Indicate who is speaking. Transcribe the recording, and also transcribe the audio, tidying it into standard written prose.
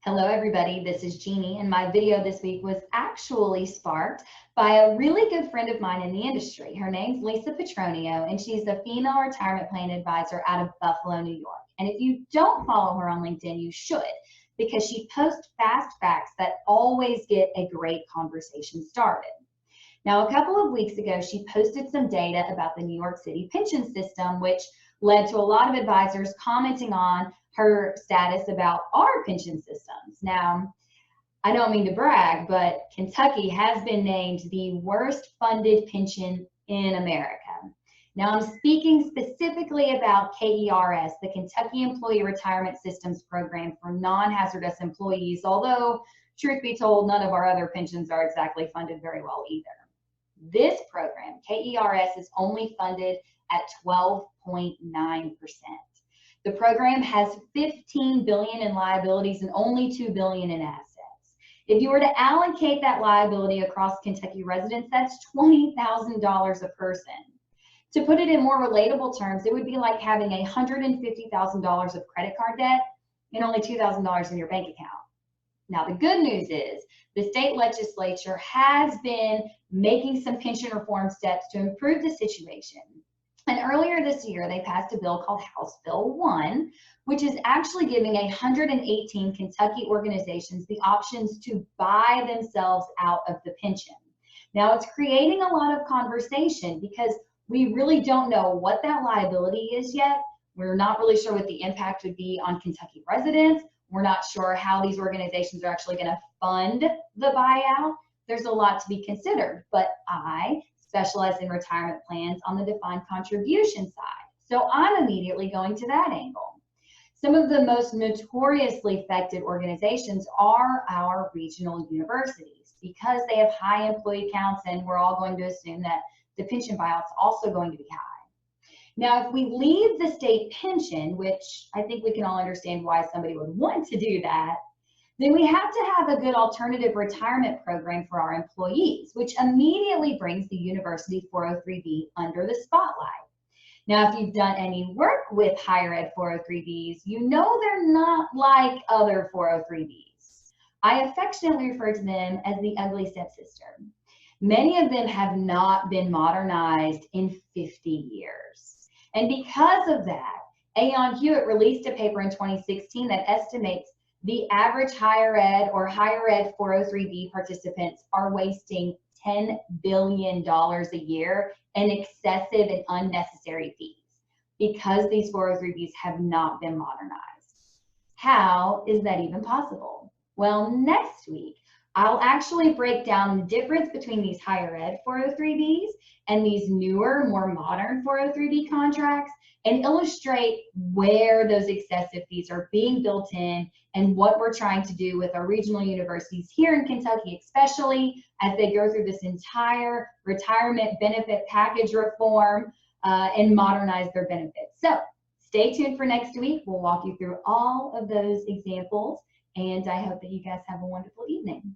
Speaker 1: Hello everybody, this is Jeannie, and my video this week was actually sparked by a really good friend of mine in the industry. Her name's Lisa Petronio, and she's a female retirement plan advisor out of Buffalo, New York. And if you don't follow her on LinkedIn, you should, because she posts fast facts that always get a great conversation started. Now, a couple of weeks ago, she posted some data about the New York City pension system, which led to a lot of advisors commenting on her status about our pension systems. Now, I don't mean to brag, but Kentucky has been named the worst funded pension in America. Now, I'm speaking specifically about KERS, the Kentucky Employee Retirement Systems Program for non-hazardous employees, although, truth be told, none of our other pensions are exactly funded very well either. This program, KERS, is only funded at 12.9%. The program has $15 billion in liabilities and only $2 billion in assets. If you were to allocate that liability across Kentucky residents, that's $20,000 a person. To put it in more relatable terms, it would be like having $150,000 of credit card debt and only $2,000 in your bank account. Now, the good news is the state legislature has been making some pension reform steps to improve the situation. And earlier this year, they passed a bill called House Bill 1, which is actually giving 118 Kentucky organizations the options to buy themselves out of the pension. Now, it's creating a lot of conversation because we really don't know what that liability is yet. We're not really sure what the impact would be on Kentucky residents. We're not sure how these organizations are actually going to fund the buyout. There's a lot to be considered, but I specialize in retirement plans on the defined contribution side. So I'm immediately going to that angle. Some of the most notoriously affected organizations are our regional universities because they have high employee counts, and we're all going to assume that the pension buyout's also going to be high. Now, if we leave the state pension, which I think we can all understand why somebody would want to do that, then we have to have a good alternative retirement program for our employees, which immediately brings the university 403B under the spotlight. Now, if you've done any work with higher ed 403Bs, you know they're not like other 403Bs. I affectionately refer to them as the ugly stepsister. Many of them have not been modernized in 50 years. And because of that, Aon Hewitt released a paper in 2016 that estimates the average higher ed or higher ed 403B participants are wasting $10 billion a year in excessive and unnecessary fees because these 403Bs have not been modernized. How is that even possible? Well, next week, I'll actually break down the difference between these higher ed 403Bs and these newer, more modern 403B contracts and illustrate where those excessive fees are being built in and what we're trying to do with our regional universities here in Kentucky, especially as they go through this entire retirement benefit package reform and modernize their benefits. So stay tuned for next week. We'll walk you through all of those examples, and I hope that you guys have a wonderful evening.